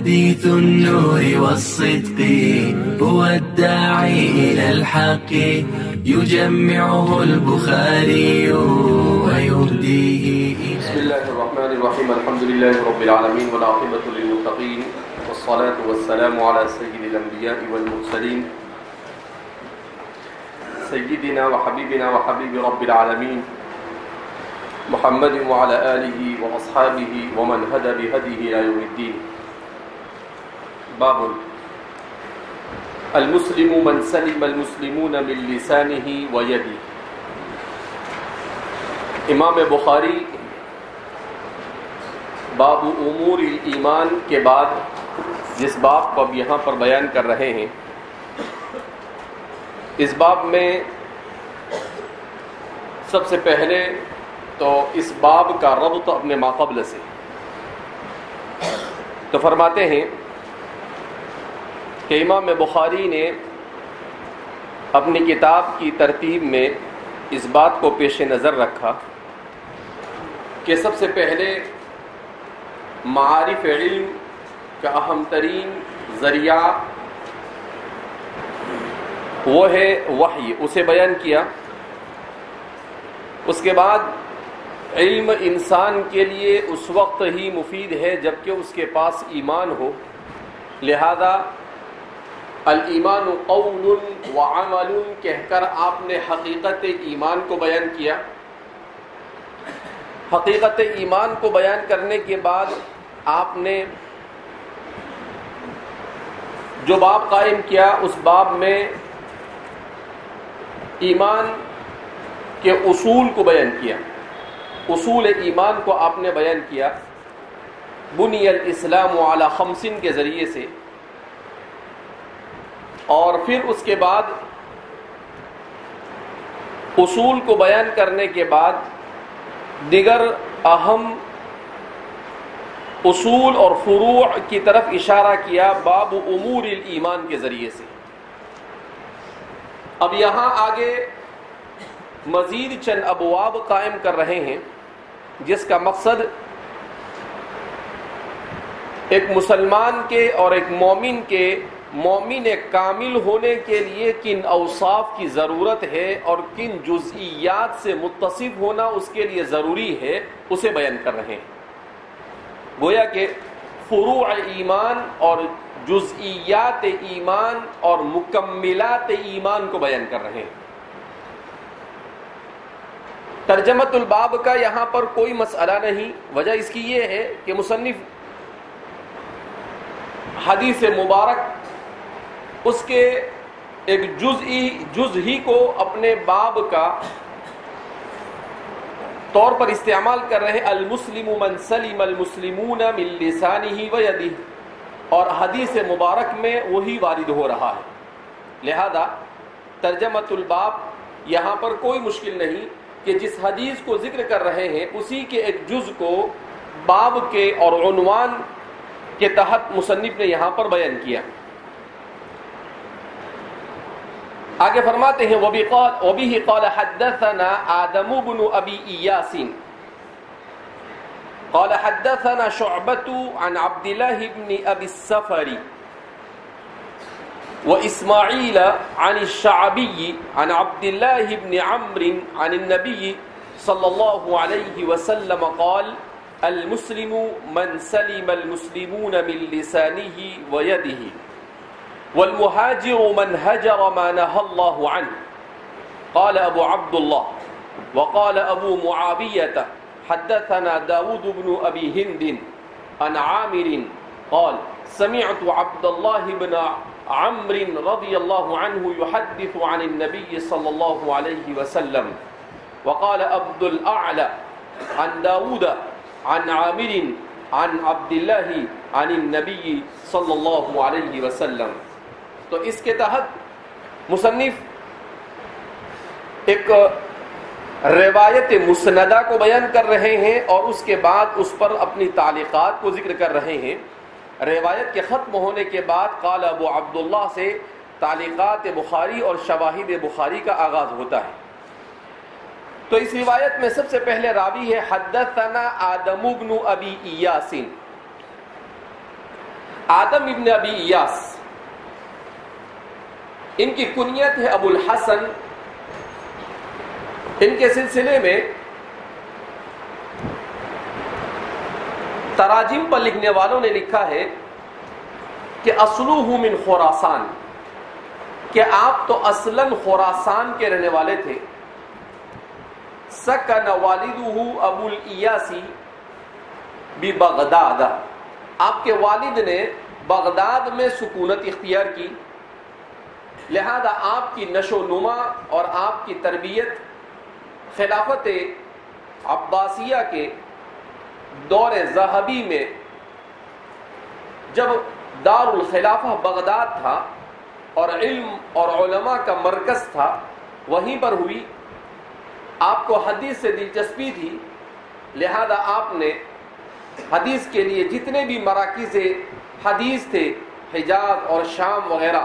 حديث النور والصدق هو الداعي إلى الحق يجمعه البخاري ويهديه. بسم الله الرحمن الرحيم. الحمد لله رب العالمين والعاقبة للمتقين والصلاة والسلام على سيد الأنبياء والمرسلين سيدنا وحبيبنا وحبيب رب العالمين محمد وعلى آله وأصحابه ومن هدى بهديه إلى يوم الدين. باب المسلم من سلم المسلمون من لسانه ويده. امام بخاری باب امور ایمان کے بعد جس باب کو اب یہاں پر بیان کر رہے ہیں، اس باب میں سب سے پہلے تو اس باب کا ربط اپنے ما قبل سے تو فرماتے ہیں کہ امام بخاری نے اپنی کتاب کی ترتیب میں اس بات کو پیش نظر رکھا کہ سب سے پہلے معارف علم کا اہم ترین ذریعہ وہ ہے وحی، اسے بیان کیا. اس کے بعد علم انسان کے لیے اس وقت ہی مفید ہے جبکہ اس کے پاس ایمان ہو، لہذا الایمان قول وعمل کہہ کر آپ نے حقیقت ایمان کو بیان کیا. حقیقت ایمان کو بیان کرنے کے بعد آپ نے جو باب قائم کیا اس باب میں ایمان کے اصول کو بیان کیا. اصول ایمان کو آپ نے بیان کیا. بنی الاسلام علی خمس کے ذریعے سے، اور پھر اس کے بعد اصول کو بیان کرنے کے بعد دیگر اہم اصول اور فروع کی طرف اشارہ کیا باب امور الایمان کے ذریعے سے. اب یہاں آگے مزید چند ابواب قائم کر رہے ہیں جس کا مقصد ایک مسلمان کے اور ایک مومن کے مومن کامل ہونے کے لیے کن اوصاف کی ضرورت ہے اور کن جزئیات سے متصف ہونا اس کے لیے ضروری ہے اسے بیان کر رہے ہیں. گویا کہ فروع ایمان اور جزئیات ایمان اور مکملات ایمان کو بیان کر رہے ہیں. ترجمۃ الباب کا یہاں پر کوئی مسئلہ نہیں. وجہ اس کی یہ ہے کہ مصنف حدیث مبارک اس کے ایک جز ہی کو اپنے باب کا طور پر استعمال کر رہے ہیں. المسلم من سلم المسلمون من لسانه ويده، اور حدیث مبارک میں وہی وارد ہو رہا ہے. لہذا ترجمۃ الباب یہاں پر کوئی مشکل نہیں کہ جس حدیث کو ذکر کر رہے ہیں اسی کے ایک جز کو باب کے اور عنوان کے تحت مصنف نے یہاں پر بیان کیا. آگے فرماتے ہیں وبه قال حدثنا آدم بن ابی ایاس قال حدثنا شعبة عن عبد الله بن ابي السفر واسماعيل عن الشعبي عن عبد الله بن عمرو عن النبي صلى الله عليه وسلم قال المسلم من سلم المسلمون من لسانه ويده والمهاجر من هجر ما نهى الله عنه. قال أبو عبد الله وقال أبو معاوية حدثنا داود بن أبي هند عن عامر قال سمعت عبد الله بن عمرو رضي الله عنه يحدث عن النبي صلى الله عليه وسلم. وقال عبد الأعلى عن داود عن عامر عن عبد الله عن النبي صلى الله عليه وسلم. تو اس کے تحت مصنف ایک روایت مسندہ کو بیان کر رہے ہیں اور اس کے بعد اس پر اپنی تعلیقات کو ذکر کر رہے ہیں. روایت کے ختم ہونے کے بعد قال ابو عبداللہ سے تعلیقات بخاری اور شواہد بخاری کا آغاز ہوتا ہے. تو اس روایت میں سب سے پہلے راوی ہے حدثنا آدم بن ابی ایاس. آدم ابن ابی ایاس، ان کی کنیت ہے ابو الحسن. ان کے سلسلے میں تراجم پر لکھنے والوں نے لکھا ہے کہ اصلوہ من خراسان، کہ آپ تو اصلاً خراسان کے رہنے والے تھے. سکن والدہ ابو الیاسی ببغداد، آپ کے والد نے بغداد میں سکونت اختیار کی، لہذا آپ کی نشو و نما اور آپ کی تربیت خلافت عباسیہ کے دور ذہبی میں، جب دار الخلافہ بغداد تھا اور علم اور علماء کا مرکز تھا، وہیں پر ہوئی. آپ کو حدیث سے دلچسپی تھی، لہذا آپ نے حدیث کے لیے جتنے بھی مراکز حدیث تھے، حجاز اور شام وغیرہ،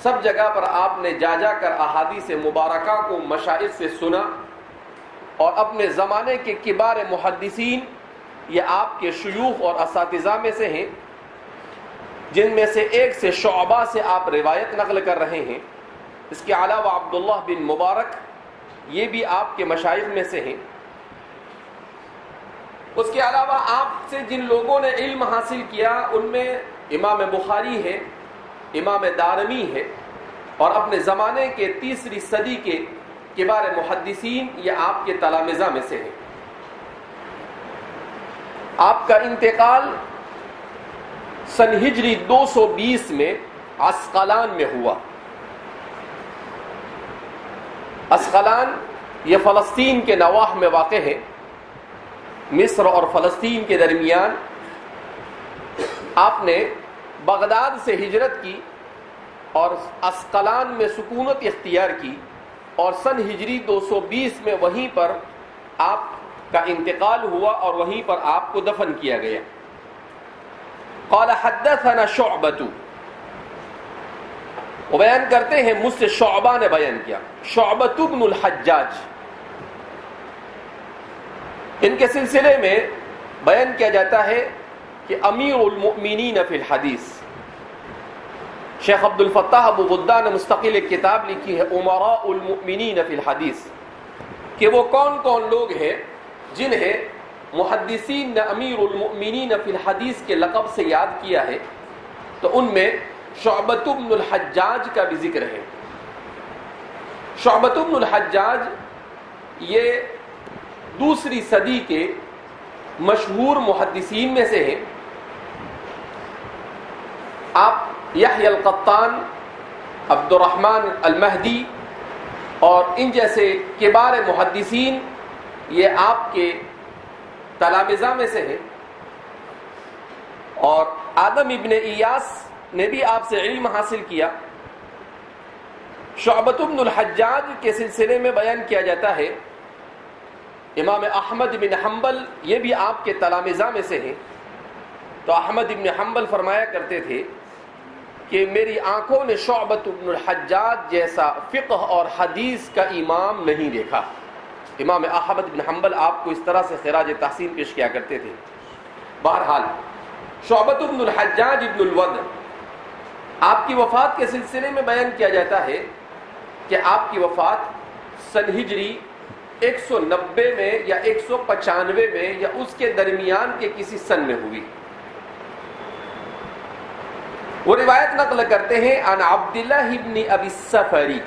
سب جگہ پر آپ نے جا کر احادیث مبارکہ کو مشائخ سے سنا. اور اپنے زمانے کے کبار محدثین، یہ آپ کے شیوخ اور اساتذہ میں سے ہیں، جن میں سے ایک سے شعبہ سے آپ روایت نقل کر رہے ہیں. اس کے علاوہ عبداللہ بن مبارک، یہ بھی آپ کے مشائخ میں سے ہیں. اس کے علاوہ آپ سے جن لوگوں نے علم حاصل کیا، ان میں امام بخاری ہے، امام دارمی ہے، اور اپنے زمانے کے تیسری صدی کے کبار محدثین، یہ آپ کے تلامذہ میں سے ہیں. آپ کا انتقال سن ہجری 220 میں عسقلان میں ہوا. عسقلان یہ فلسطین کے نواح میں واقع ہے، مصر اور فلسطین کے درمیان. آپ نے بغداد سے ہجرت کی اور عسقلان میں سکونت اختیار کی، اور سن ہجری 220 میں وہیں پر آپ کا انتقال ہوا اور وہیں پر آپ کو دفن کیا گیا. قال حدثنا شعبۃ، وہ بیان کرتے ہیں مجھ سے شعبہ نے بیان کیا، شعبۃ بن الحجاج. ان کے سلسلے میں بیان کیا جاتا ہے کہ امیر المؤمنین فی الحدیث. شیخ عبد الفتاح ابو غدہ نے مستقل ایک کتاب لکھی ہے امراء المؤمنین فی الحدیث، کہ وہ کون کون لوگ ہیں جنہیں محدثین نے امیر المؤمنین فی الحدیث کے لقب سے یاد کیا ہے. تو ان میں شعبۃ بن الحجاج کا بھی ذکر ہے. شعبۃ بن الحجاج یہ دوسری صدی کے مشہور محدثین میں سے ہیں. آپ یحییٰ القطان، عبد الرحمن المہدی اور ان جیسے کبار محدثین، یہ آپ کے تلامذہ میں سے ہیں. اور آدم ابن ایاس نے بھی آپ سے علم حاصل کیا. شعبۃ بن الحجاج کے سلسلے میں بیان کیا جاتا ہے امام احمد بن حنبل، یہ بھی آپ کے تلامذہ میں سے ہیں. تو احمد بن حنبل فرمایا کرتے تھے کہ میری آنکھوں نے شعبۃ بن الحجاج جیسا فقہ اور حدیث کا امام نہیں دیکھا. امام احمد بن حنبل آپ کو اس طرح سے خراج تحسین پیش کیا کرتے تھے. بہرحال شعبۃ بن الحجاج ابن الود، آپ کی وفات کے سلسلے میں بیان کیا جاتا ہے کہ آپ کی وفات سن ہجری 190 میں یا 195 میں یا اس کے درمیان کے کسی سن میں ہوئی. وہ روایت نقل کرتے ہیں عن عبداللہ بن ابی السفری،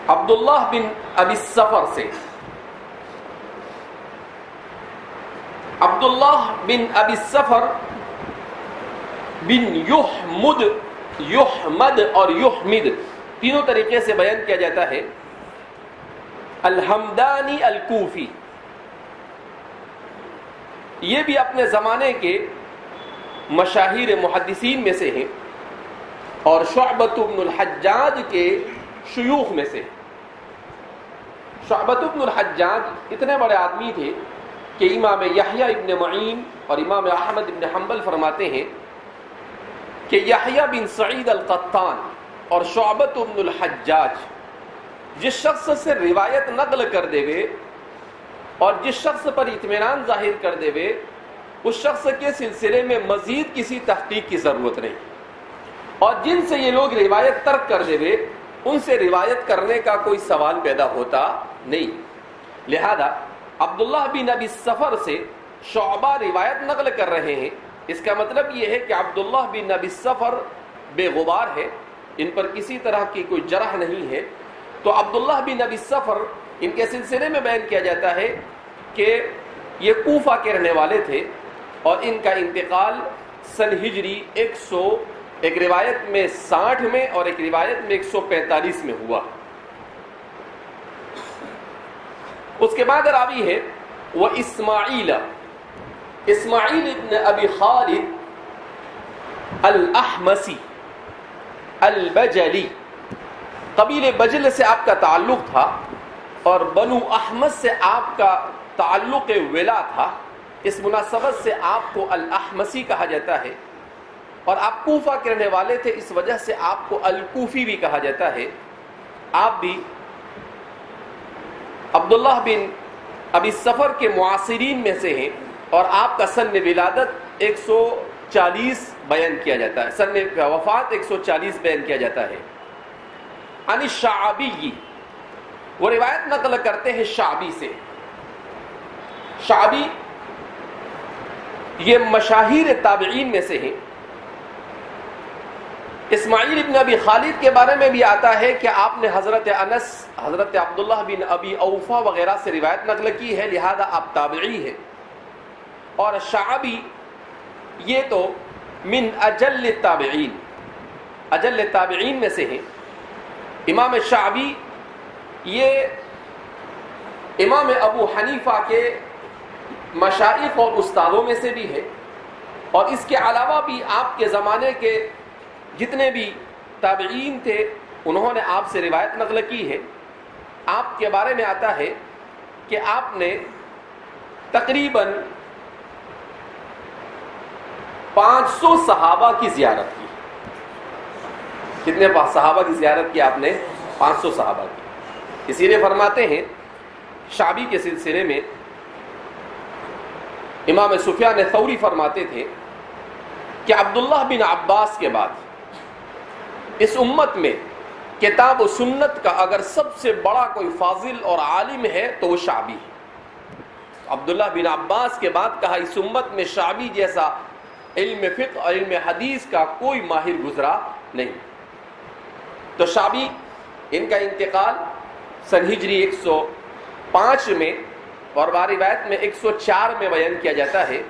عبداللہ بن ابی السفر سے. عبداللہ بن ابی السفر بن یحمد اور یحمد تینوں طریقے سے بیان کیا جاتا ہے. الحمدانی الکوفی، یہ بھی اپنے زمانے کے مشاہیر محدثین میں سے ہیں اور شعبۃ بن الحجاج کے شیوخ میں سے. شعبۃ بن الحجاج اتنے بڑے آدمی تھے کہ امام یحییٰ ابن معین اور امام احمد ابن حنبل فرماتے ہیں کہ یحییٰ بن سعید القطان اور شعبۃ بن الحجاج جس شخص سے روایت نقل کر دے وے اور جس شخص پر اطمینان ظاہر کر دے وے، اس شخص کے سلسلے میں مزید کسی تحقیق کی ضرورت نہیں، اور جن سے یہ لوگ روایت ترک کر دے ان سے روایت کرنے کا کوئی سوال پیدا ہوتا نہیں۔ لہذا عبداللہ بن ابی الصفر سے شعبہ روایت نقل کر رہے ہیں، اس کا مطلب یہ ہے کہ عبداللہ بن ابی الصفر بے غبار ہے، ان پر کسی طرح کی کوئی جرح نہیں ہے۔ تو عبداللہ بن ابی الصفر ان کے سلسلے میں بیان کیا جاتا ہے کہ یہ کوفہ کے رہنے والے تھے، اور ان کا انتقال سن ہجری 100 ایک روایت میں 60 میں اور ایک روایت میں 145 میں ہوا۔ اس کے بعد راوی ہے وہ اسماعیل ابن ابی خالد الاحمسی البجلی، قبیل بجل سے آپ کا تعلق تھا اور بنو احمد سے آپ کا تعلق ولا تھا، اس مناسبت سے آپ کو الاحمسی کہا جاتا ہے، اور آپ کوفہ کے رہنے والے تھے، اس وجہ سے آپ کو الکوفی بھی کہا جاتا ہے۔ آپ بھی عبداللہ بن ابی الصفر کے معاصرین میں سے ہیں، اور آپ کا سن ولادت 140 بیان کیا جاتا ہے، سن وفات 140 بیان کیا جاتا ہے۔ عن الشعبی، وہ روایت نقل کرتے ہیں شعبی سے۔ شعبی یہ مشاہیر تابعین میں سے ہیں۔ اسماعیل ابن ابی خالد کے بارے میں بھی آتا ہے کہ آپ نے حضرت انس، حضرت عبداللہ بن ابی اوفا وغیرہ سے روایت نقل کی ہے، لہذا آپ تابعی ہیں۔ اور شعبی یہ تو من اجل التابعین، اجل التابعین میں سے ہیں۔ امام شعبی یہ امام ابو حنیفہ کے مشائخ اور استادوں میں سے بھی ہے، اور اس کے علاوہ بھی آپ کے زمانے کے جتنے بھی تابعین تھے انہوں نے آپ سے روایت نقل کی ہے۔ آپ کے بارے میں آتا ہے کہ آپ نے تقریباً 500 صحابہ کی زیارت کی۔ کتنے صحابہ کی زیارت کی آپ نے؟ 500 صحابہ کی۔ اسی لیے فرماتے ہیں شعبی کے سلسلے میں امام سفیان ثوری فرماتے تھے کہ عبداللہ بن عباس کے بعد اس امت میں کتاب و سنت کا اگر سب سے بڑا کوئی فاضل اور عالم ہے تو وہ شعبی ہے۔ عبداللہ بن عباس کے بعد کہا اس امت میں شعبی جیسا علم فقہ اور علم حدیث کا کوئی ماہر گزرا نہیں۔ تو شعبی ان کا انتقال سن ہجری 105 میں اور بعض روایت میں 104 میں بیان کیا جاتا ہے۔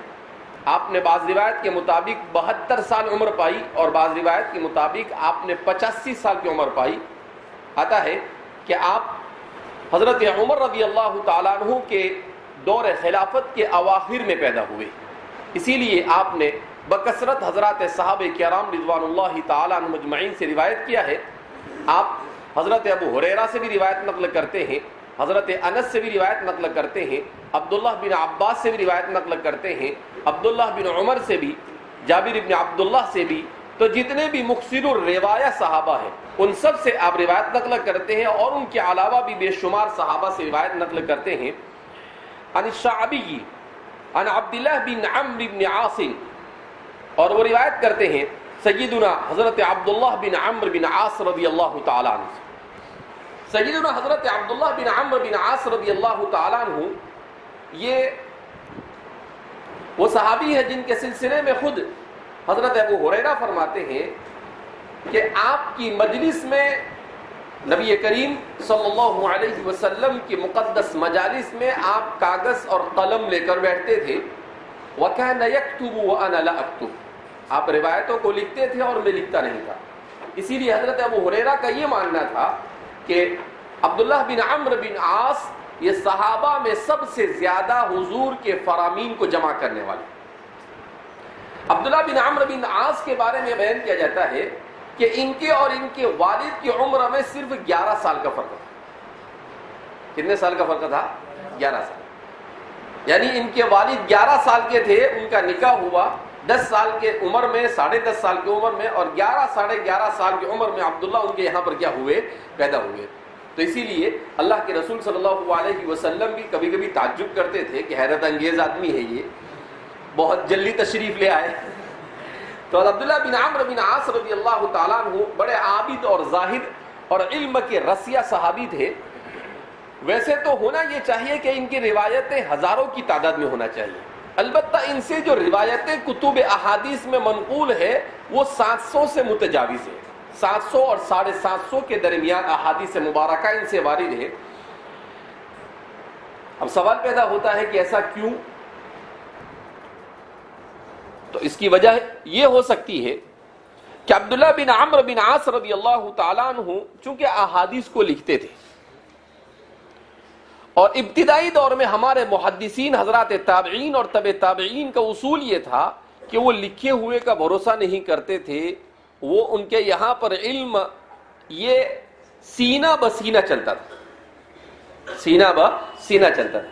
آپ نے بعض روایت کے مطابق 72 سال عمر پائی اور بعض روایت کے مطابق آپ نے 85 سال کی عمر پائی۔ آتا ہے کہ آپ حضرت عمر رضی اللہ تعالیٰ عنہ کے دور خلافت کے اواخر میں پیدا ہوئے، اسی لیے آپ نے بکثرت حضرات صحابہ کرام رضوان اللہ تعالیٰ عنہ مجمعین سے روایت کیا ہے۔ آپ حضرت ابو ہریرہ سے بھی روایت نقل کرتے ہیں، حضرت انس سے بھی روایت نقل کرتے ہیں، عبداللہ بن عباس سے بھی روایت نقل کرتے ہیں، عبداللہ بن عمر سے بھی، جابر بن عبداللہ سے بھی۔ تو جتنے بھی مکثر الروایہ صحابہ ہیں ان سب سے آپ روایت نقل کرتے ہیں، اور ان کے علاوہ بھی بے شمار صحابہ سے روایت نقل کرتے ہیں۔ عن الشعبی عن عبداللہ بن عمرو بن عاص، اور وہ روایت کرتے ہیں سیدنا حضرت عبداللہ بن عمرو بن عاص رضی اللہ تعالیٰ عنہ۔ سیدنا حضرت عبداللہ بن عمرو بن عاص رضی اللہ تعالیٰ عنہ یہ وہ صحابی ہے جن کے سلسلے میں خود حضرت ابو ہریرہ فرماتے ہیں کہ آپ کی مجلس میں نبی کریم صلی اللہ علیہ وسلم کی مقدس مجالس میں آپ کاغذ اور قلم لے کر بیٹھتے تھے۔ وَكَانَ يَكْتُبُ وَأَنَا لَا أَكْتُبُ، آپ روایتوں کو لکھتے تھے اور میں لکھتا نہیں تھا۔ اسی لیے حضرت ابو ہریرہ کا یہ ماننا تھا کہ عبداللہ بن عمرو بن عاص یہ صحابہ میں سب سے زیادہ حضور کے فرامین کو جمع کرنے والے۔ عبداللہ بن عمرو بن عاص کے بارے میں بیان کیا جاتا ہے کہ ان کے اور ان کے والد کی عمر میں صرف 11 سال کا فرق تھا۔ کتنے سال کا فرق تھا؟ 11 سال۔ یعنی ان کے والد 11 سال کے تھے، ان کا نکاح ہوا 10 سال کے عمر میں، 10.5 سال کی عمر میں، اور 11 سال کی عمر میں عبداللہ ان کے یہاں پر کیا ہوئے؟ پیدا ہوئے۔ تو اسی لیے اللہ کے رسول صلی اللہ علیہ وسلم بھی کبھی کبھی تعجب کرتے تھے کہ حیرت انگیز آدمی ہے یہ، بہت جلدی تشریف لے آئے. تو عبداللہ بن عمرو بن عاص رضی اللہ تعالیٰ عنہ بڑے عابد اور زاہد اور علم کے رسیا صحابی تھے. ویسے تو ہونا یہ چاہیے کہ ان کی روایتیں ہزاروں کی تعداد میں ہونا چاہیے، البتہ ان سے جو روایتیں کتب احادیث میں منقول ہے وہ 700 سے متجاوز ہے. 700 اور 750 کے درمیان احادیث مبارکہ ان سے وارد ہے. اب سوال پیدا ہوتا ہے کہ ایسا کیوں؟ تو اس کی وجہ یہ ہو سکتی ہے کہ عبداللہ بن عمرو بن عاص رضی اللہ تعالیٰ عنہ چونکہ احادیث کو لکھتے تھے، اور ابتدائی دور میں ہمارے محدثین حضرات تابعین اور تبع تابعین کا اصول یہ تھا کہ وہ لکھے ہوئے کا بھروسہ نہیں کرتے تھے. وہ ان کے یہاں پر علم یہ سینہ بسینہ چلتا تھا، سینہ بسینہ چلتا تھا.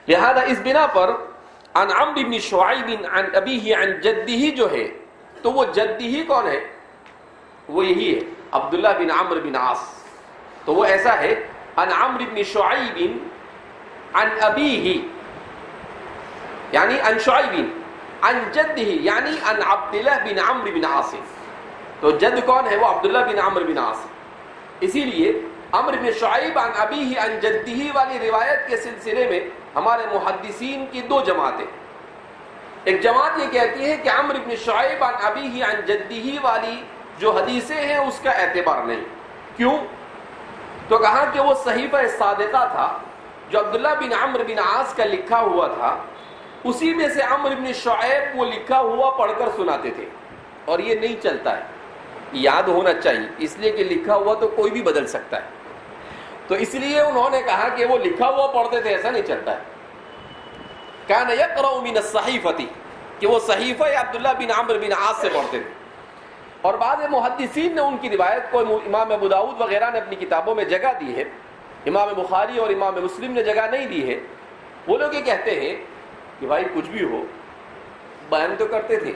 لہذا اس بنا پر عن عمرو بن شعیب عن ابیہ عن جدہ جو ہے، تو وہ جدہ کون ہے؟ وہ یہی ہے عبداللہ بن عمرو بن عاص. تو وہ ایسا ہے عن عمرو بن شعیب عن ابیہ یعنی عن شعیب عن جدہ یعنی عن عبداللہ بن عمرو بن عاص. تو جد کون ہے؟ وہ عبداللہ بن عمرو بن عاص. اسی لیے عمرو بن شعیب عن ابیہ عن جدہ والی روایت کے سلسلے میں ہمارے محدثین کی دو جماعتیں. ایک جماعت یہ کہتی ہے کہ عمرو بن شعیب عن ابیہ عن جدہ والی جو حدیثیں ہیں اس کا اعتبار نہیں. کیوں؟ تو کہا کہ وہ صحیفہ صادقہ تھا جو عبداللہ بن عمرو بن عاص کا لکھا ہوا تھا، اسی میں سے عمرو بن شعیب وہ لکھا ہوا پڑھ کر سناتے تھے، اور یہ نہیں چلتا ہے، یاد ہونا چاہیے، اس لیے کہ لکھا ہوا تو کوئی بھی بدل سکتا ہے. تو اس لیے انہوں نے کہا کہ وہ لکھا ہوا پڑھتے تھے، ایسا نہیں چلتا ہے. کان یقرأ من الصحیفۃ، کہ وہ صحیفہ عبداللہ بن عمرو بن عاص سے پڑھتے تھے. اور بعض محدثین نے ان کی روایت کو امام ابو داؤد وغیرہ نے اپنی کتابوں میں جگہ دی ہے، امام بخاری اور امام مسلم نے جگہ نہیں دی ہے. وہ لوگ یہ کہتے ہیں کہ بھائی کچھ بھی ہو بیان تو کرتے تھے.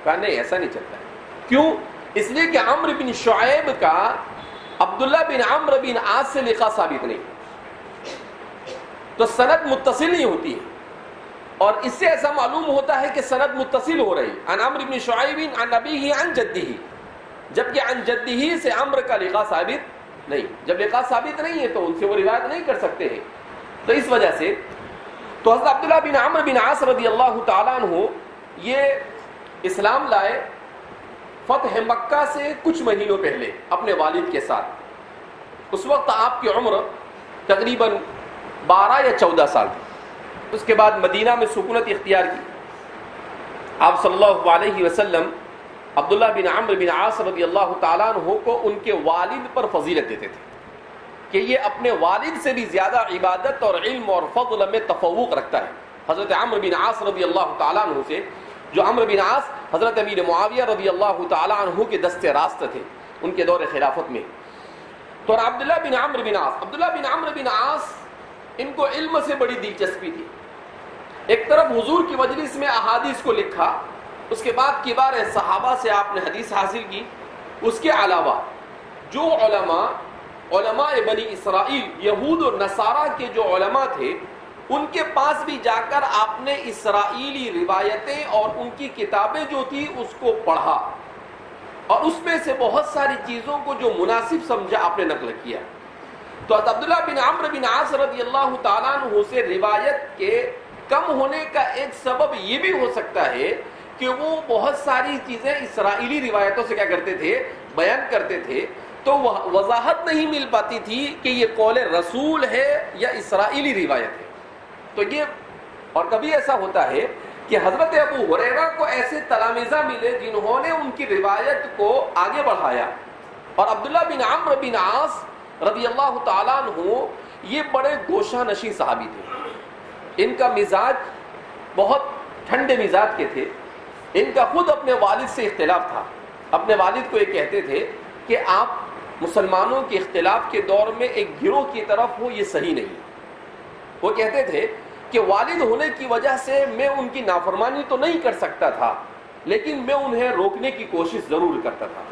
کہا نہیں، ایسا نہیں چلتا ہے. کیوں؟ اس لیے کہ عمرو بن شعیب کا عبداللہ بن عمرو بن عاص سے لقاء ثابت نہیں، تو سند متصل نہیں ہوتی ہے. اور اس سے ایسا معلوم ہوتا ہے کہ سند متصل ہو رہی عن عمرو بن شعیب عن ابیہ عن جدہ، جبکہ عن جدہ سے عمرو کا لقاء ثابت نہیں. جب لقاء ثابت نہیں ہے تو ان سے وہ روایت نہیں کر سکتے ہیں. تو اس وجہ سے تو حضرت عبداللہ بن عمرو بن عاص رضی اللہ تعالیٰ عنہ یہ اسلام لائے فتح مکہ سے کچھ مہینوں پہلے اپنے والد کے ساتھ. اس وقت آپ کی عمر تقریباً 12 یا 14 سال تھی. اس کے بعد مدینہ میں سکونت اختیار کی. آپ صلی اللہ علیہ وسلم عبداللہ بن عمرو بن عاص رضی اللہ تعالیٰ عنہ کو ان کے والد پر فضیلت دیتے تھے کہ یہ اپنے والد سے بھی زیادہ عبادت اور علم اور فضل میں تفوق رکھتا ہے. حضرت عمرو بن عاص رضی اللہ تعالیٰ عنہ سے، جو عمرو بن عاص حضرت امیر معاویہ رضی اللہ تعالیٰ عنہ کے دست راست تھے ان کے دور خلافت میں. تو عبداللہ بن عمرو بن عاص ان کو علم سے بڑی دلچسپی تھی. ایک طرف حضور کی مجلس میں احادیث کو لکھا، اس کے بعد کبار صحابہ سے آپ نے حدیث حاصل کی. اس کے علاوہ جو علماء بنی اسرائیل یہود اور نصارہ کے جو علماء تھے ان کے پاس بھی جا کر آپ نے اسرائیلی روایتیں اور ان کی کتابیں جو تھی اس کو پڑھا، اور اس میں سے بہت ساری چیزوں کو جو مناسب سمجھا آپ نے نقل کیا. تو عبداللہ بن عمرو بن عاص رضی اللہ تعالیٰ عنہ سے روایت کے کم ہونے کا ایک سبب یہ بھی ہو سکتا ہے کہ وہ بہت ساری چیزیں اسرائیلی روایتوں سے کیا کرتے تھے، بیان کرتے تھے. تو وضاحت نہیں مل پاتی تھی کہ یہ قول رسول ہے یا اسرائیلی روایت ہے. تو یہ، اور کبھی ایسا ہوتا ہے کہ حضرت ابو ہریرہ کو ایسے تلامذہ ملے جنہوں نے ان کی روایت کو آگے بڑھایا، اور عبداللہ بن عمرو بن عاص رضی اللہ تعالیٰ عنہ یہ بڑے گوشہ نشین صحابی تھے. ان کا مزاج بہت ٹھنڈے مزاج کے تھے. ان کا خود اپنے والد سے اختلاف تھا. اپنے والد کو یہ کہتے تھے کہ آپ مسلمانوں کے اختلاف کے دور میں ایک گروہ کی طرف ہو، یہ صحیح نہیں. وہ کہتے تھے کہ والد ہونے کی وجہ سے میں ان کی نافرمانی تو نہیں کر سکتا تھا، لیکن میں انہیں روکنے کی کوشش ضرور کرتا تھا.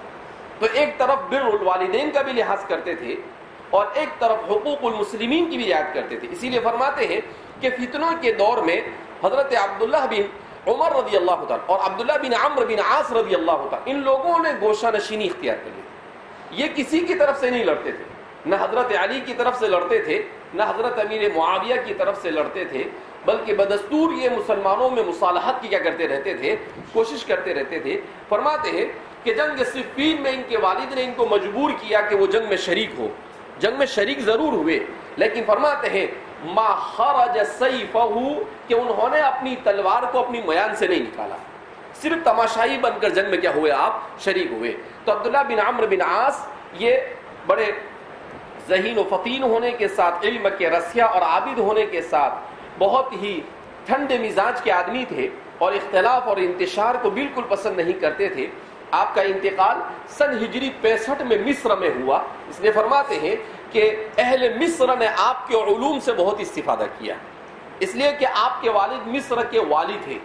تو ایک طرف بر الوالدین کا بھی لحاظ کرتے تھے اور ایک طرف حقوق المسلمین کی بھی رعایت کرتے تھے. اسی لیے فرماتے ہیں کہ فتنوں کے دور میں حضرت عبداللہ بن عمر رضی اللہ تعالیٰ اور عبداللہ بن عمرو بن عاص رضی اللہ تعالیٰ، ان لوگوں نے گوشہ نشینی اختیار کر لی۔ یہ کسی کی طرف سے نہیں لڑتے تھے، نہ حضرت علی کی طرف سے لڑتے تھے، نہ حضرت امیر معاویہ کی طرف سے لڑتے تھے، بلکہ بدستور یہ مسلمانوں میں مصالحت کی کیا کرتے رہتے تھے، کوشش کرتے رہتے تھے۔ فرماتے ہیں کہ جنگ صفین میں ان کے والد نے ان کو مجبور کیا کہ وہ جنگ میں شریک ہو، جنگ میں شریک ضرور ہوئے، لیکن فرماتے ہیں ما خرج سیفہ، کہ انہوں نے اپنی تلوار کو اپنی میان سے نہیں نکالا، صرف تماشائی بن کر جنگ میں کیا ہوئے، آپ شریک ہوئے۔ تو عبداللہ بن عمرو بن عاص یہ بڑے ذہین و فطین ہونے کے ساتھ، علم کے رسیا اور عابد ہونے کے ساتھ بہت ہی ٹھنڈے مزاج کے آدمی تھے، اور اختلاف اور انتشار کو بالکل پسند نہیں کرتے تھے۔ آپ کا انتقال سن ہجری 65 میں مصر میں ہوا۔ اس لیے فرماتے ہیں کہ اہل مصر نے آپ کے علوم سے بہت استفادہ کیا، اس لیے کہ آپ کے والد مصر کے والی تھے،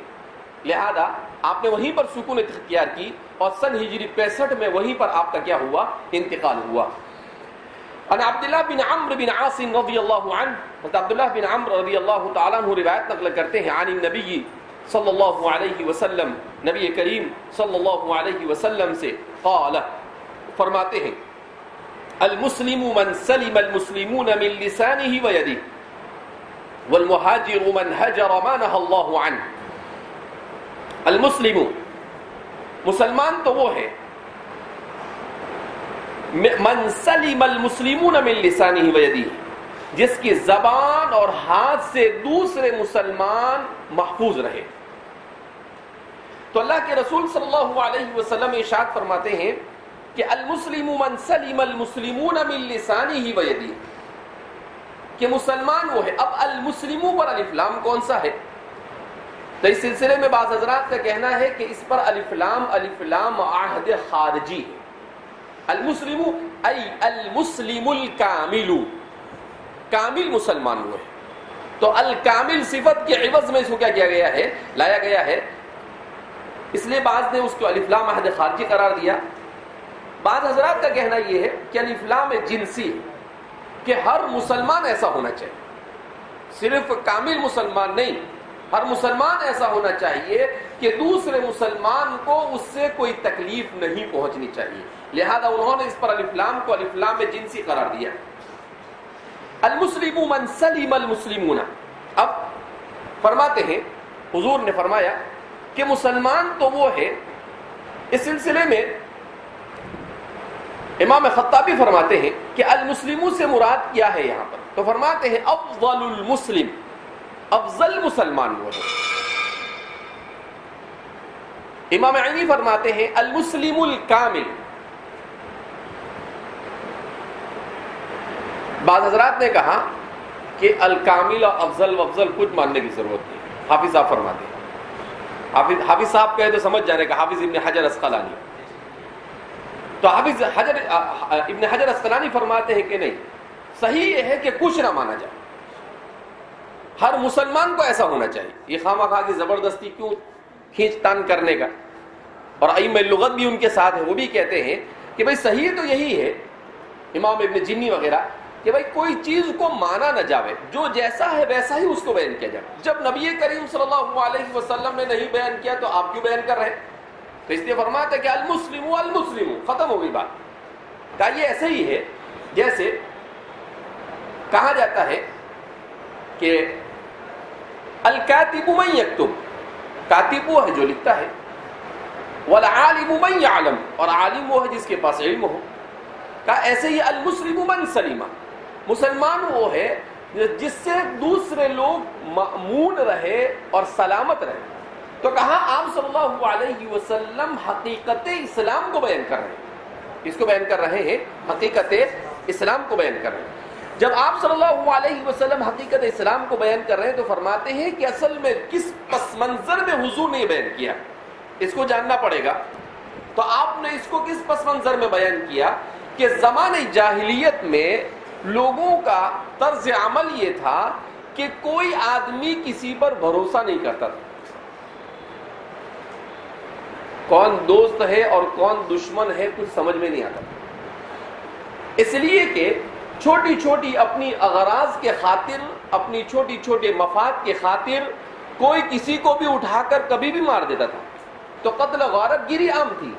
لہذا آپ نے وہیں پر سکون اختیار کی، اور سن ہجری 65 میں وہیں پر آپ کا کیا ہوا، انتقال ہوا۔ ان عبداللہ بن عمرو بن عاص رضی اللہ عنہ، عبداللہ بن عمرو رضی اللہ تعالیٰ عنہ روایت نقل کرتے ہیں عن النبی صلی اللہ علیہ وسلم، نبی کریم صلی اللہ علیہ وسلم سے، قال، فرماتے ہیں المسلم من سلم المسلمون من لسانه ويده والمهاجر من هجر ما نهى الله عنه۔ المسلم، مسلمان تو وہ ہے، من سلم المسلمون من لسانه ويده، جس کی زبان اور ہاتھ سے دوسرے مسلمان محفوظ رہے۔ تو اللہ کے رسول صلی اللہ علیہ وسلم ارشاد فرماتے ہیں کہ المسلم من سلم المسلمون من لسانه ويده، کہ مسلمان وہ ہے۔ اب المسلموں پر الف لام کون سا ہے؟ تو اس سلسلے میں بعض حضرات کا کہنا ہے کہ اس پر الف لام عہد خارجی ہے۔ المسلم ای المسلم الکامل، کامل مسلمان ہوئے۔ تو الکامل صفت کے عوض میں اس کو کیا کیا گیا ہے، لایا گیا ہے، اس لیے بعض نے اس کو الف لام عہد خارجی قرار دیا۔ بعض حضرات کا کہنا یہ ہے کہ الف لام جنسی، کہ ہر مسلمان ایسا ہونا چاہیے، صرف کامل مسلمان نہیں، ہر مسلمان ایسا ہونا چاہیے کہ دوسرے مسلمان کو اس سے کوئی تکلیف نہیں پہنچنی چاہیے، لہذا انہوں نے اس پر الف لام کو الف لام جنسی قرار دیا۔ المسلم من سلم المسلمون، اب فرماتے ہیں حضور نے فرمایا کہ مسلمان تو وہ ہے، اس سلسلے میں امام خطابی فرماتے ہیں کہ المسلموں سے مراد کیا ہے یہاں پر، تو فرماتے ہیں افضل المسلم، افضل مسلمان وہ ہے۔ امام عینی فرماتے ہیں المسلم الکامل۔ بعض حضرات نے کہا کہ الکامل اور افضل و افضل کچھ ماننے کی ضرورت نہیں، حافظ صاحب فرماتے ہیں، حافظ صاحب کہے تو سمجھ جانے کا حافظ ابن حجر اسقلانی، تو حافظ ابن حجر اسقلانی فرماتے ہیں کہ نہیں، صحیح یہ ہے کہ کچھ نہ مانا جائے، ہر مسلمان کو ایسا ہونا چاہیے۔ یہ خواہ خواہ کی زبردستی کیوں کھینچ تان کرنے کا، اور ائمہ لغت بھی ان کے ساتھ ہے، وہ بھی کہتے ہیں کہ بھائی صحیح تو یہی ہے، امام ابن جنی وغیرہ، کہ بھائی کوئی چیز کو مانا نہ جاوے، جو جیسا ہے ویسا ہی اس کو بیان کیا جائے۔ جب نبی کریم صلی اللہ علیہ وسلم نے نہیں بیان کیا تو آپ کیوں بیان کر رہے ہیں؟ تو اس لیے فرماتا ہے کہ المسلم المسلم، ختم ہو گئی بات۔ کہا یہ ایسے ہی ہے جیسے کہا جاتا ہے کہ الکاتب من یکتب، کاتب وہ ہے جو لکھتا ہے، والعالم من یعلم، اور عالم وہ ہے جس کے پاس علم ہو۔ کہا ایسے ہی المسلم من سلم، مسلمان وہ ہے جس سے دوسرے لوگ مأمون رہے اور سلامت رہے۔ تو کہا آپ صلی اللہ علیہ وسلم حقیقت اسلام کو بیان کر رہے ہیں، اس کو بیان کر رہے ہیں، حقیقت اسلام کو بیان کر رہے ہیں۔ جب آپ صلی اللہ علیہ وسلم حقیقت اسلام کو بیان کر رہے ہیں تو فرماتے ہیں کہ اصل میں کس پس منظر میں حضور نے بیان کیا، اس کو جاننا پڑے گا۔ تو آپ نے اس کو کس پس منظر میں بیان کیا کہ زمانہ جاہلیت میں لوگوں کا طرز عمل یہ تھا کہ کوئی آدمی کسی پر بھروسہ نہیں کرتا تھا، کون دوست ہے اور کون دشمن ہے کچھ سمجھ میں نہیں آتا، اس لیے کہ چھوٹی چھوٹی اپنی اغراض کے خاطر، اپنی چھوٹی چھوٹے مفاد کے خاطر کوئی کسی کو بھی اٹھا کر کبھی بھی مار دیتا تھا، تو قتل غارت گیری عام تھی.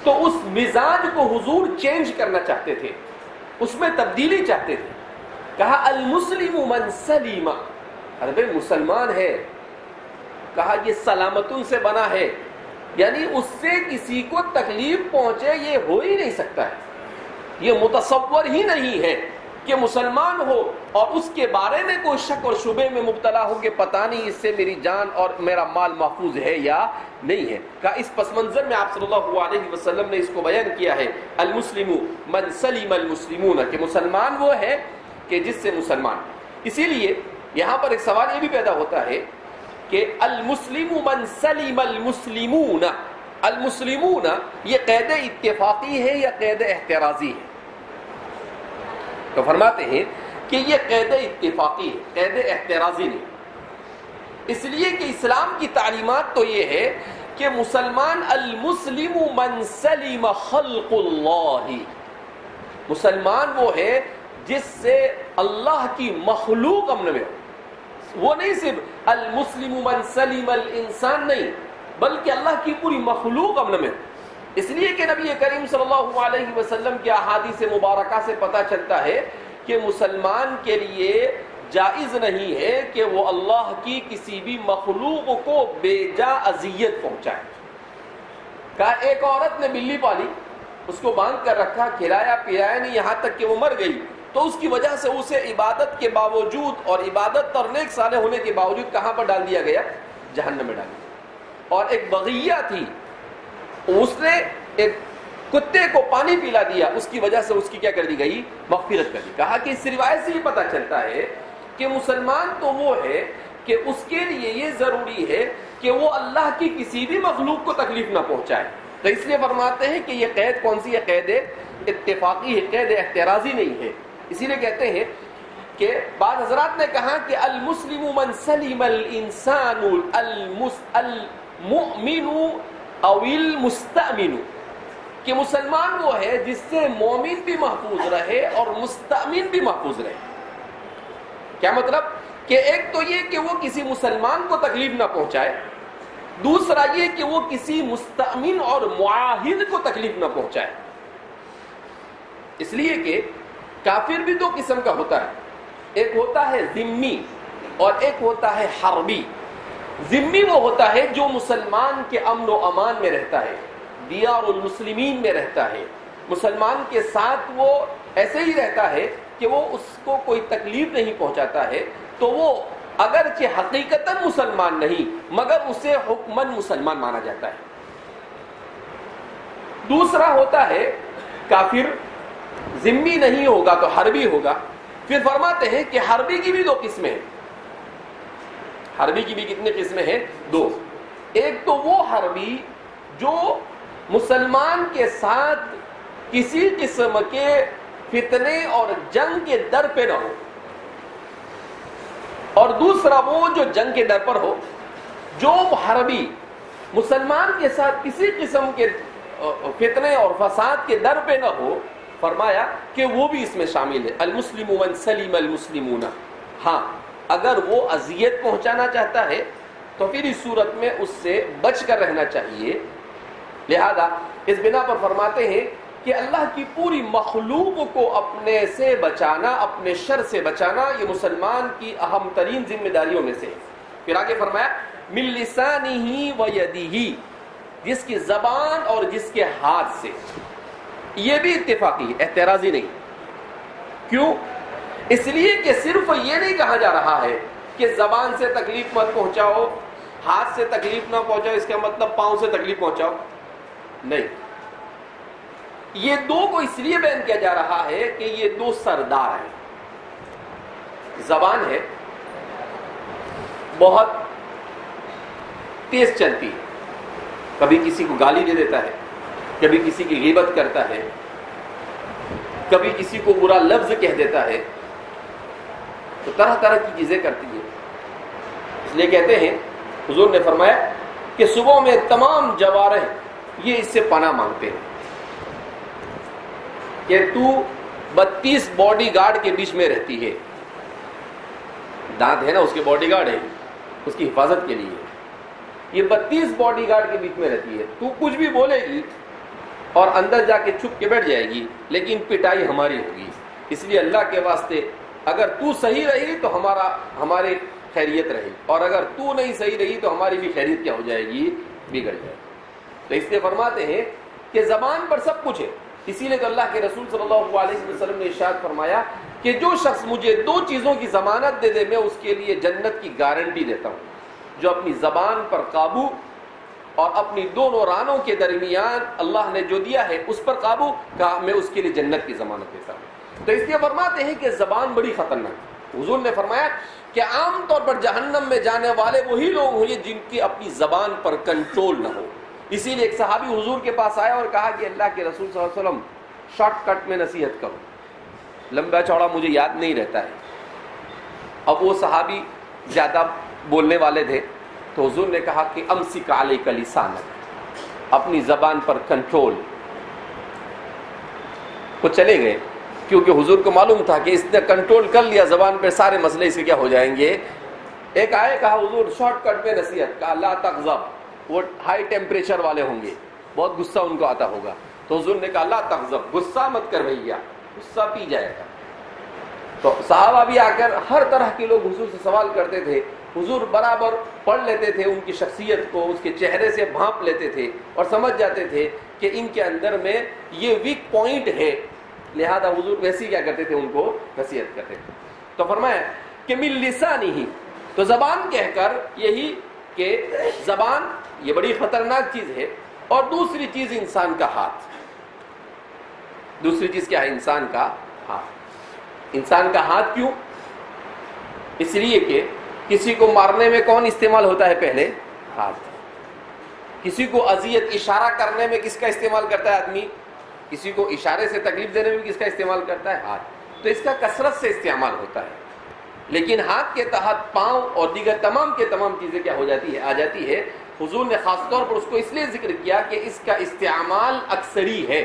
تو اس مزاج کو حضور چینج کرنا چاہتے تھے، اس میں تبدیلی چاہتے تھے. کہا المسلم من سلیم، ارے بھائی مسلمان ہے، کہا یہ سلامتن سے بنا ہے، یعنی اس سے کسی کو تکلیف پہنچے یہ ہو ہی نہیں سکتا ہے، یہ متصور ہی نہیں ہے کہ مسلمان ہو اور اس کے بارے میں کوئی شک اور شبے میں مبتلا ہو کہ پتہ نہیں اس سے میری جان اور میرا مال محفوظ ہے یا نہیں ہے. کہا اس پس منظر میں آپ صلی اللہ علیہ وسلم نے اس کو بیان کیا ہے، المسلم من سلم المسلمون، کہ مسلمان وہ ہے کہ جس سے مسلمان. اسی لیے یہاں پر ایک سوال یہ بھی پیدا ہوتا ہے کہ المسلم من سلم المسلمون، المسلمون یہ قید اتفاقی ہے یا قید احترازی ہے؟ تو فرماتے ہیں کہ یہ قید اتفاقی ہے، قید احترازی نہیں. اس لیے کہ اسلام کی تعلیمات تو یہ ہے کہ مسلمان المسلم من سلم خلق اللہ، مسلمان وہ ہے جس سے اللہ کی مخلوق امن میں ہو. وہ نہیں صرف المسلم من سلم الانسان نہیں، بلکہ اللہ کی پوری مخلوق امن میں ہو. اس لیے کہ نبی کریم صلی اللہ علیہ وسلم کی احادیث مبارکہ سے پتہ چلتا ہے کہ مسلمان کے لیے جائز نہیں ہے کہ وہ اللہ کی کسی بھی مخلوق کو بے جا اذیت پہنچائے. کہا ایک عورت نے بلی پالی، اس کو باندھ کر رکھا، کھلایا پلایا نہیں، یہاں تک کہ وہ مر گئی، تو اس کی وجہ سے اسے عبادت کے باوجود اور عبادت اور نیک صالح ہونے کے باوجود کہاں پر ڈال دیا گیا؟ جہنم میں ڈال دیا. اور ایک بغیہ تھی، اس نے ایک کتے کو پانی پلا دیا، اس کی وجہ سے اس کی کیا کر دی گئی؟ مغفرت کر دی. کہا کہ اس روایت سے یہ پتہ چلتا ہے کہ مسلمان تو وہ ہے کہ اس کے لیے یہ ضروری ہے کہ وہ اللہ کی کسی بھی مخلوق کو تکلیف نہ پہنچائے. تو اس لیے فرماتے ہیں کہ یہ قید کون سی ہے؟ قید اتفاقی ہے، قید احترازی نہیں ہے. اسی لیے کہتے ہیں کہ بعض حضرات نے کہا کہ المسلم من سلم الانسان المؤمن او المستأمن، کہ مسلمان وہ ہے جس سے مومن بھی محفوظ رہے اور مستأمن بھی محفوظ رہے. کیا مطلب؟ کہ ایک تو یہ کہ وہ کسی مسلمان کو تکلیف نہ پہنچائے، دوسرا یہ کہ وہ کسی مستأمن اور معاہد کو تکلیف نہ پہنچائے. اس لیے کہ کافر بھی دو قسم کا ہوتا ہے، ایک ہوتا ہے ذمی اور ایک ہوتا ہے حربی. ذمی وہ ہوتا ہے جو مسلمان کے امن و امان میں رہتا ہے، دیار المسلمین میں رہتا ہے، مسلمان کے ساتھ وہ ایسے ہی رہتا ہے کہ وہ اس کو کوئی تکلیف نہیں پہنچاتا ہے، تو وہ اگرچہ حقیقتاً مسلمان نہیں مگر اسے حکماً مسلمان مانا جاتا ہے. دوسرا ہوتا ہے کافر، ذمی نہیں ہوگا تو حربی ہوگا. پھر فرماتے ہیں کہ حربی کی بھی دو قسمیں ہیں. حربی کی بھی کتنی قسمیں ہیں؟ دو. ایک تو وہ حربی جو مسلمان کے ساتھ کسی قسم کے فتنے اور جنگ کے در پہ نہ ہو، اور دوسرا وہ جو جنگ کے در پر ہو. جو حربی مسلمان کے ساتھ کسی قسم کے فتنے اور فساد کے در پہ نہ ہو، فرمایا کہ وہ بھی اس میں شامل ہے. المسلم من سلم المسلمون. ہاں اگر وہ اذیت پہنچانا چاہتا ہے تو پھر اس صورت میں اس سے بچ کر رہنا چاہیے. لہذا اس بنا پر فرماتے ہیں کہ اللہ کی پوری مخلوق کو اپنے سے بچانا، اپنے شر سے بچانا، یہ مسلمان کی اہم ترین ذمہ داریوں میں سے ہے. پھر آگے فرمایا من لسانہ و یدہ، جس کی زبان اور جس کے ہاتھ سے. یہ بھی اتفاقی ہے، احترازی نہیں. کیوں؟ اس لیے کہ صرف یہ نہیں کہا جا رہا ہے کہ زبان سے تکلیف مت پہنچاؤ، ہاتھ سے تکلیف نہ پہنچاؤ، اس کا مطلب پاؤں سے تکلیف پہنچاؤ نہیں. یہ دو کو اس لیے بیان کیا جا رہا ہے کہ یہ دو سردار ہیں. زبان ہے بہت تیز چلتی ہے، کبھی کسی کو گالی دے دیتا ہے، کبھی کسی کی غیبت کرتا ہے، کبھی کسی کو برا لفظ کہہ دیتا ہے، تو طرح طرح کی چیزیں کرتی ہے. اس لیے کہتے ہیں، حضور نے فرمایا کہ صبح میں تمام جوارح یہ اس سے پناہ مانگتے ہیں کہ تو 32 باڈی گارڈ کے بیچ میں رہتی ہے. دانت ہے نا، اس کے باڈی گارڈ ہے، اس کی حفاظت کے لیے. یہ 32 باڈی گارڈ کے بیچ میں رہتی ہے. تو کچھ بھی بولے گی اور اندر جا کے چھپ کے بیٹھ جائے گی, لیکن پٹائی ہماری ہوگی. اس لیے اللہ کے واسطے اگر تو صحیح رہی تو ہماری خیریت رہی, اور اگر تو نہیں صحیح رہی تو ہماری بھی خیریت کیا ہو جائے گی, بگڑ جائے گی. تو اس لیے فرماتے ہیں کہ زبان پر سب کچھ ہے. اسی لیے تو اللہ کے رسول صلی اللہ علیہ وسلم نے ارشاد فرمایا کہ جو شخص مجھے 2 چیزوں کی ضمانت دے دے میں اس کے لیے جنت کی گارنٹی دیتا ہوں. جو اپنی زبان پر قابو اور اپنی دونوں رانوں کے درمیان اللہ نے جو دیا ہے اس پر قابو کا, میں اس کے لیے جنت کی ضمانت دیتا ہوں. تو اس لیے فرماتے ہیں کہ زبان بڑی خطرناک ہے. حضور نے فرمایا کہ عام طور پر جہنم میں جانے والے وہی لوگ ہوں گے جن کی اپنی زبان پر کنٹرول نہ ہو. اسی لیے ایک صحابی حضور کے پاس آیا اور کہا کہ اللہ کے رسول صلی اللہ علیہ وسلم شارٹ کٹ میں نصیحت کرو, لمبا چوڑا مجھے یاد نہیں رہتا ہے. اب وہ صحابی زیادہ بولنے والے تھے, تو حضور نے کہا کہ امسک علیک لسانک, اپنی زبان پر کنٹرول. وہ چلے گئے کیونکہ حضور کو معلوم تھا کہ اس نے کنٹرول کر لیا زبان پہ, سارے مسئلے اس کے کیا ہو جائیں گے. ایک آئے, کہا حضور شارٹ کٹ میں نصیحت, کہا لا تغضب, وہ ہائی ٹیمپریچر والے ہوں گے, بہت غصہ ان کو آتا ہوگا. تو حضور نے کہا لا تغضب, غصہ مت کر بھیا, غصہ پی جائے گا. تو صحابہ بھی آ کر ہر طرح کے لوگ حضور سے سوال کرتے تھے. حضور برابر پڑھ لیتے تھے ان کی شخصیت کو, اس کے چہرے سے بھانپ لیتے تھے اور سمجھ جاتے تھے کہ ان کے اندر میں یہ ویک پوائنٹ ہے. لہذا حضور ویسے کیا کرتے تھے, ان کو نصیحت کرتے تھے. تو فرمایا کہ من لسانہ, تو زبان کہہ کر یہی کہ زبان یہ بڑی خطرناک چیز ہے. اور دوسری چیز انسان کا ہاتھ. دوسری چیز کیا ہے, انسان کا ہاتھ. انسان کا ہاتھ کیوں؟ اس لیے کہ کسی کو مارنے میں کون استعمال ہوتا ہے, پہلے ہاتھ. کسی کو اذیت اشارہ کرنے میں کس کا استعمال کرتا ہے آدمی, کسی کو اشارے سے تکلیف دینے میں کس کا استعمال کرتا ہے, ہاتھ. تو اس کا کثرت سے استعمال ہوتا ہے. لیکن ہاتھ کے تحت پاؤں اور دیگر تمام کے تمام چیزیں کیا ہو جاتی ہے, آ جاتی ہے. حضور نے خاص طور پر اس کو اس لیے ذکر کیا کہ اس کا استعمال اکثری ہے.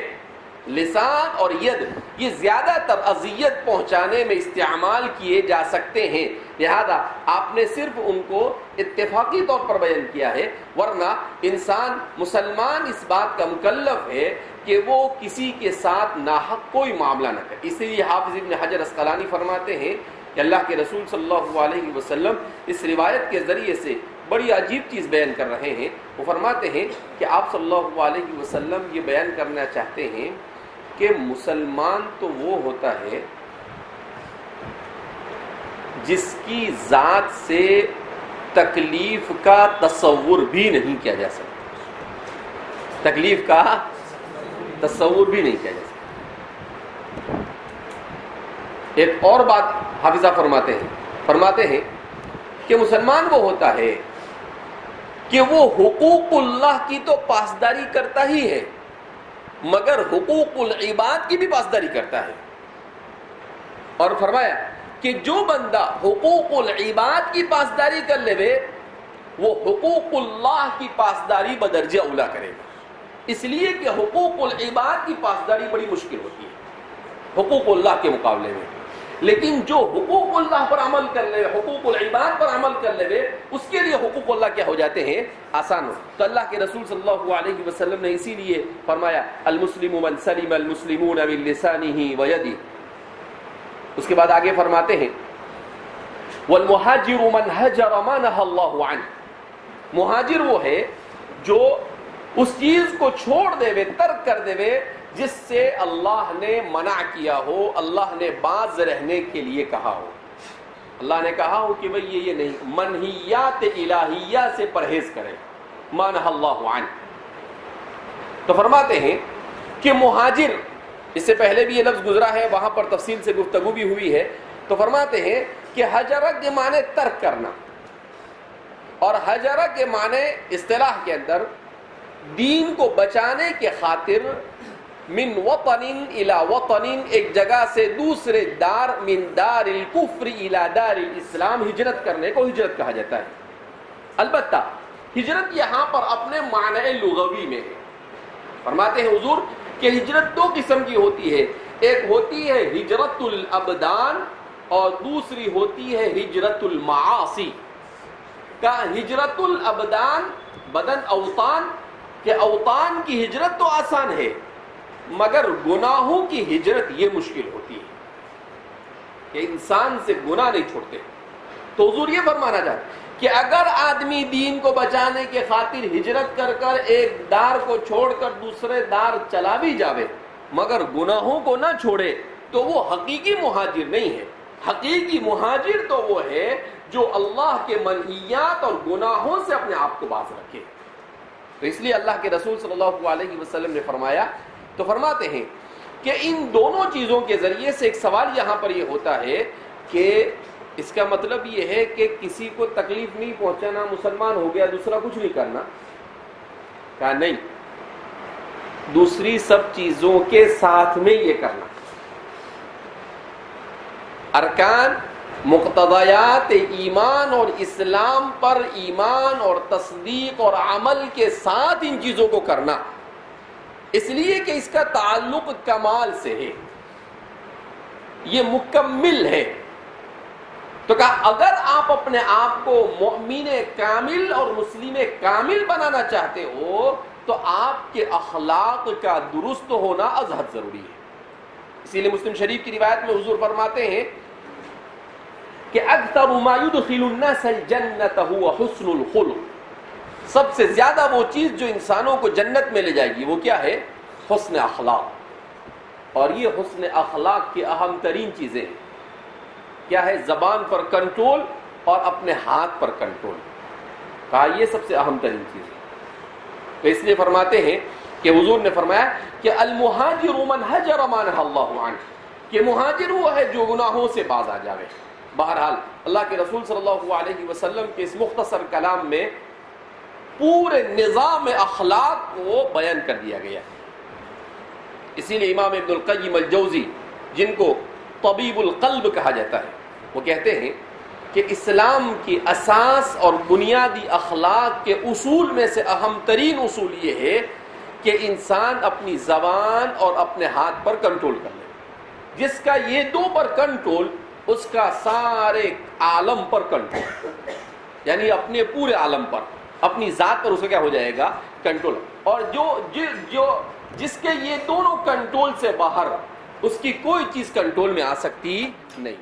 لسان اور ید یہ زیادہ تر اذیت پہنچانے میں استعمال کیے جا سکتے ہیں. لہذا آپ نے صرف ان کو اتفاقی طور پر بیان کیا ہے, ورنہ انسان مسلمان اس بات کا مکلف ہے کہ وہ کسی کے ساتھ ناحق کوئی معاملہ نہ کرے. اس لیے حافظ ابن حجر اسقلانی فرماتے ہیں کہ اللہ کے رسول صلی اللہ علیہ وسلم اس روایت کے ذریعے سے بڑی عجیب چیز بیان کر رہے ہیں. وہ فرماتے ہیں کہ آپ صلی اللہ علیہ وسلم یہ بیان کرنا چاہتے ہیں کہ مسلمان تو وہ ہوتا ہے جس کی ذات سے تکلیف کا تصور بھی نہیں کیا جا سکتا. تکلیف کا تصور بھی نہیں کیا جا سکتا. ایک اور بات حافظہ فرماتے ہیں کہ مسلمان وہ ہوتا ہے کہ وہ حقوق اللہ کی تو پاسداری کرتا ہی ہے, مگر حقوق العباد کی بھی پاسداری کرتا ہے. اور فرمایا کہ جو بندہ حقوق العباد کی پاسداری کر لے وہ حقوق اللہ کی پاسداری بدرجہ اولا کرے گا. اس لیے کہ حقوق العباد کی پاسداری بڑی مشکل ہوتی ہے حقوق اللہ کے مقابلے میں. لیکن جو حقوق اللہ پر عمل کر لے, حقوق العباد پر عمل کر لے, اس کے لیے حقوق اللہ کیا ہو جاتے ہیں, آسان ہو. تو اللہ کے رسول صلی اللہ علیہ وسلم نے اسی لیے فرمایا المسلم من سلم المسلمون من لسانه ويده. اس کے بعد آگے فرماتے ہیں والمہاجر من ہجر ما نهى الله عنه. مہاجر وہ ہے جو اس چیز کو چھوڑ دے, ترک کر دے جس سے اللہ نے منع کیا ہو, اللہ نے باز رہنے کے لیے کہا ہو. اللہ نے کہا ہو کہ بھئی یہ نہیں, منہیات الہیہ سے پرہیز کریں, ما نہی اللہ عنہ. تو فرماتے ہیں کہ مہاجر, اس سے پہلے بھی یہ لفظ گزرا ہے, وہاں پر تفصیل سے گفتگو بھی ہوئی ہے. تو فرماتے ہیں کہ ہجرہ کے معنی ترک کرنا, اور ہجرہ کے معنی اصطلاح کے اندر دین کو بچانے کے خاطر من وطن الى وطن, ایک جگہ سے دوسرے دار, من دار الکفر الى دار الاسلام, ہجرت کرنے کو ہجرت کہا جاتا ہے. البتہ ہجرت یہاں پر اپنے معنی لغوی میں ہے. فرماتے ہیں حضور کہ ہجرت 2 قسم کی ہوتی ہے, ایک ہوتی ہے ہجرت الابدان اور دوسری ہوتی ہے ہجرت المعاصی. کہا ہجرت الابدان، بدن اوطان، کہ اوطان کی ہجرت تو آسان ہے مگر گناہوں کی ہجرت یہ مشکل ہوتی ہے کہ انسان سے گناہ نہیں چھوڑتے. تو حضور یہ فرمانا چاہتے کہ اگر آدمی دین کو بچانے کے خاطر ہجرت کر کر ایک دار کو چھوڑ کر دوسرے دار چلا بھی جاوے مگر گناہوں کو نہ چھوڑے تو وہ حقیقی مہاجر نہیں ہے. حقیقی مہاجر تو وہ ہے جو اللہ کے منہیات اور گناہوں سے اپنے آپ کو باز رکھے. تو اس لیے اللہ کے رسول صلی اللہ علیہ وسلم نے فرمایا، تو فرماتے ہیں کہ ان دونوں چیزوں کے ذریعے سے ایک سوال یہاں پر یہ ہوتا ہے کہ اس کا مطلب یہ ہے کہ کسی کو تکلیف نہیں پہنچانا، مسلمان ہو گیا دوسرا کچھ نہیں کرنا. کہا نہیں، دوسری سب چیزوں کے ساتھ میں یہ کرنا. ارکان، مقتضیات ایمان اور اسلام پر ایمان اور تصدیق اور عمل کے ساتھ ان چیزوں کو کرنا، اس لیے کہ اس کا تعلق کمال سے ہے، یہ مکمل ہے. تو کہا اگر آپ اپنے آپ کو مومن کامل اور مسلم کامل بنانا چاہتے ہو تو آپ کے اخلاق کا درست ہونا از حد ضروری ہے. اسی لیے مسلم شریف کی روایت میں حضور فرماتے ہیں کہ اکثر ما يدخل الناس الجنة هو حسن الخلق، سب سے زیادہ وہ چیز جو انسانوں کو جنت میں لے جائے گی وہ کیا ہے؟ حسن اخلاق. اور یہ حسن اخلاق کی اہم ترین چیزیں کیا ہے؟ زبان پر کنٹرول اور اپنے ہاتھ پر کنٹرول. کہا یہ سب سے اہم ترین چیز ہے. تو اس لیے فرماتے ہیں کہ حضور نے فرمایا کہ المہاجر من ہجر ما نہی اللہ عنہ، کہ مہاجر وہ ہے جو گناہوں سے باز آ جاوے. بہرحال اللہ کے رسول صلی اللہ علیہ وسلم کے اس مختصر کلام میں پورے نظام اخلاق کو بیان کر دیا گیا. اسی لیے امام ابن القیم الجوزی، جن کو طبیب القلب کہا جاتا ہے، وہ کہتے ہیں کہ اسلام کی اساس اور بنیادی اخلاق کے اصول میں سے اہم ترین اصول یہ ہے کہ انسان اپنی زبان اور اپنے ہاتھ پر کنٹرول کر لے. جس کا یہ دو پر کنٹرول، اس کا سارے عالم پر کنٹرول، یعنی اپنے پورے عالم پر، اپنی ذات پر اس کا کیا ہو جائے گا؟ کنٹرول. اور جس کے یہ دونوں کنٹرول سے باہر، اس کی کوئی چیز کنٹرول میں آ سکتی نہیں.